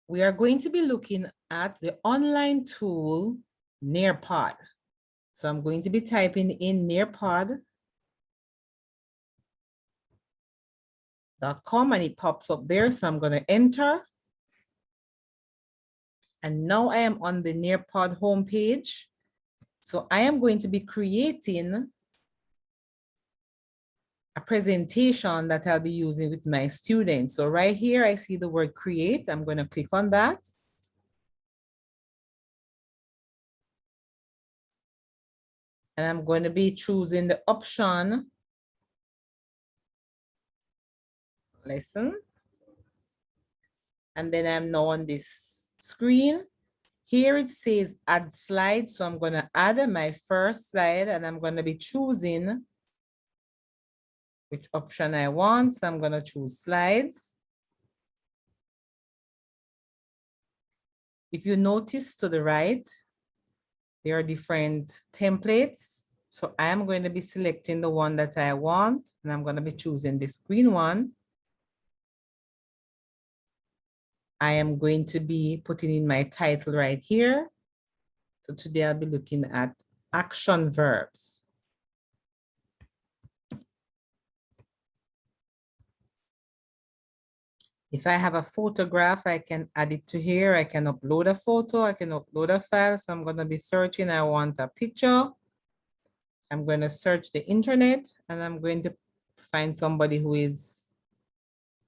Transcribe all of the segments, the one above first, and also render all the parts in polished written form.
We are going to be looking at the online tool Nearpod. So I'm going to be typing in nearpod.com and it pops up there. So I'm going to enter. And now I am on the Nearpod homepage. So I am going to be creating a presentation that I'll be using with my students. So right here, I see the word create. I'm going to click on that. And I'm going to be choosing the option lesson. And then I'm now on this screen. Here it says add slide. So I'm going to add my first slide and I'm going to be choosing which option I want. So I'm going to choose slides. If you notice to the right, there are different templates. So I'm going to be selecting the one that I want, and I'm going to be choosing this green one. I am going to be putting in my title right here. So today I'll be looking at action verbs. If I have a photograph, I can add it to here. I can upload a photo, I can upload a file. So I'm going to be searching, I want a picture. I'm going to search the internet and I'm going to find somebody who is,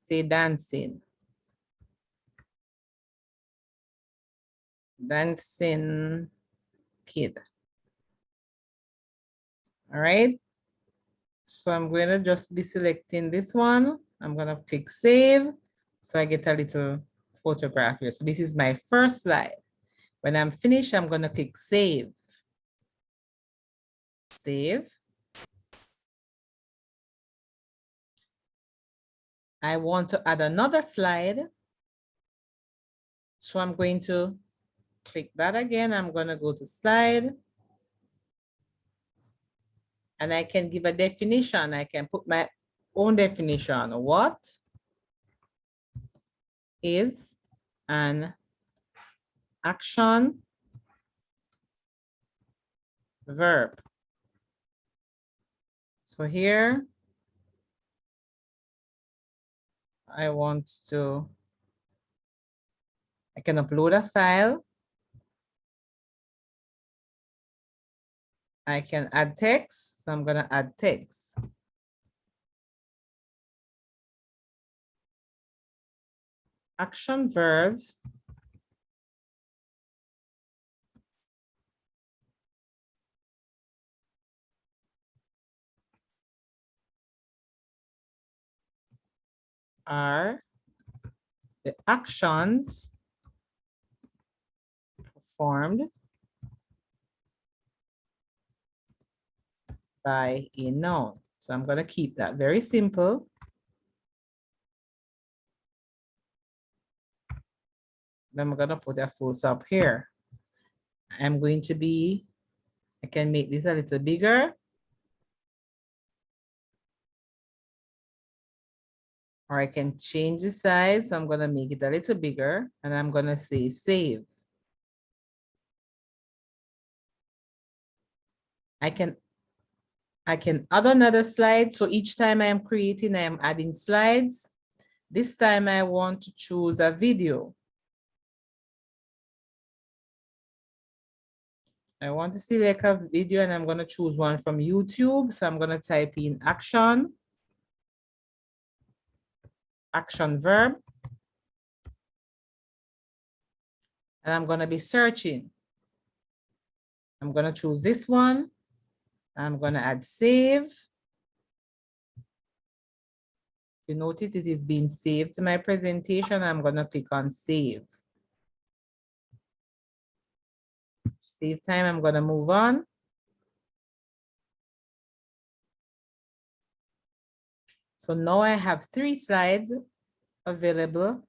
say, dancing. Dancing kid. All right. So I'm going to just be selecting this one. I'm going to click save. So I get a little photograph here. So this is my first slide. When I'm finished, I'm going to click save. Save. I want to add another slide. So I'm going to click that again. I'm going to go to slide. And I can give a definition. I can put my own definition. What is an action verb? So here, I can upload a file. I can add text, so I'm gonna add text. Action verbs are the actions performed by a noun. So I'm gonna keep that very simple. Then I'm gonna put a full stop here. I can make this a little bigger. Or I can change the size. So I'm gonna make it a little bigger and I'm gonna say save. I can add another slide. So each time I am creating, I am adding slides. This time I want to choose a video. I want to select a video and I'm going to choose one from YouTube. So I'm going to type in action verb. And I'm going to be searching. I'm going to choose this one. I'm going to add save. You notice it is being saved to my presentation. I'm going to click on save. Save time, I'm going to move on. So now I have 3 slides available.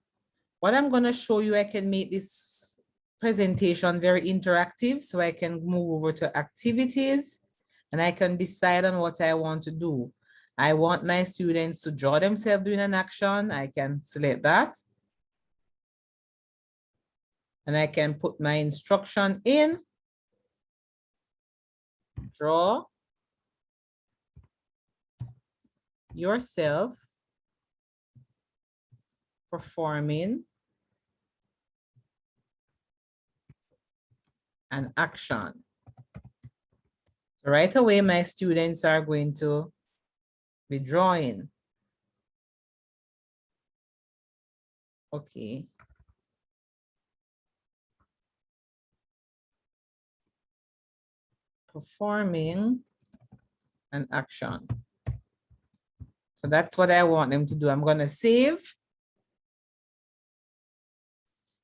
What I'm going to show you, I can make this presentation very interactive so I can move over to activities and I can decide on what I want to do. I want my students to draw themselves doing an action. I can select that. And I can put my instruction in. Draw yourself performing an action. So right away, my students are going to be drawing. Okay. Performing an action. So that's what I want them to do. I'm going to save.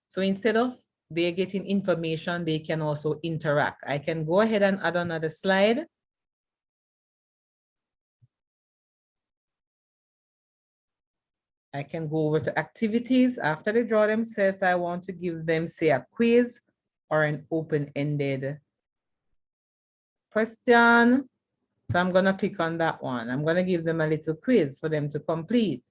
So instead of they're getting information, they can also interact. I can go ahead and add another slide. I can go over to activities. After they draw themselves, I want to give them, say, a quiz or an open-ended question. So I'm going to click on that one. I'm going to give them a little quiz for them to complete.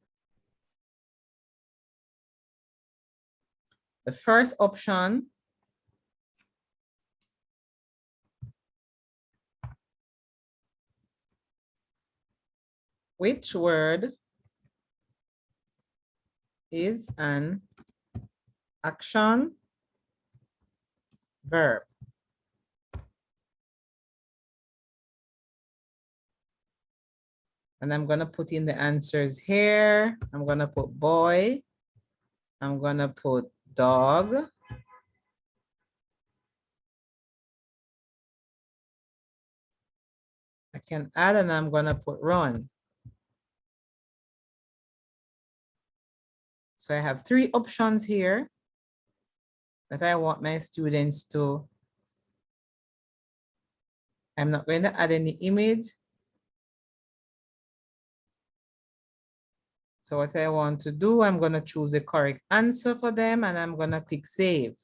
The first option which word is an action verb? And I'm going to put in the answers here. I'm going to put boy. I'm going to put dog. I can add and I'm going to put run. So I have 3 options here that I want my students to. I'm not going to add any image. So what I want to do, I'm going to choose the correct answer for them and I'm going to click save.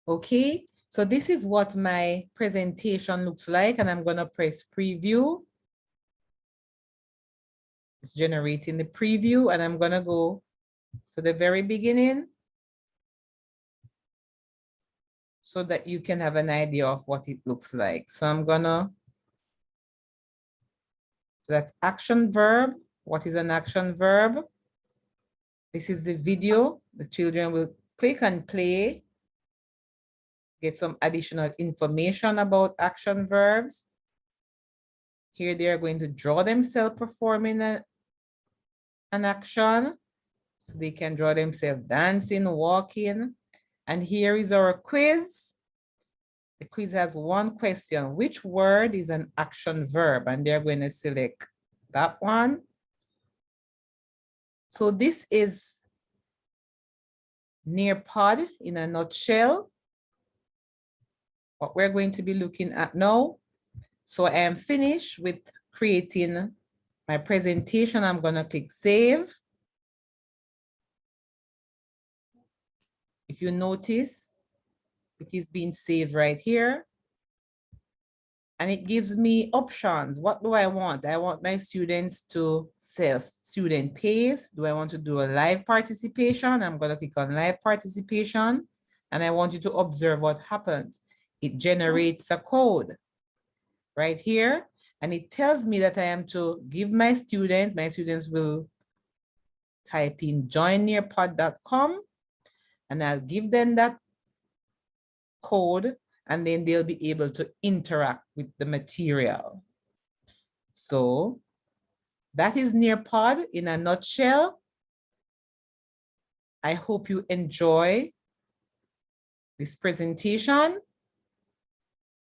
Okay, so this is what my presentation looks like and I'm going to press preview. It's generating the preview and I'm going to go to the very beginning so that you can have an idea of what it looks like. So I'm gonna, so that's action verb. What is an action verb? This is the video. The children will click and play, get some additional information about action verbs. Here they are going to draw themselves performing an action. So they can draw themselves dancing, walking. And here is our quiz. The quiz has 1 question. Which word is an action verb? And they're going to select that one. So this is Nearpod in a nutshell. What we're going to be looking at now. So I am finished with creating my presentation. I'm going to click save. If you notice, it is being saved right here. And it gives me options. What do I want? I want my students to self-student pace. Do I want to do a live participation? I'm going to click on live participation. And I want you to observe what happens. It generates a code right here. And it tells me that I am to give my students will type in joinnearpod.com and I'll give them that code and then they'll be able to interact with the material. So that is Nearpod in a nutshell. I hope you enjoy this presentation.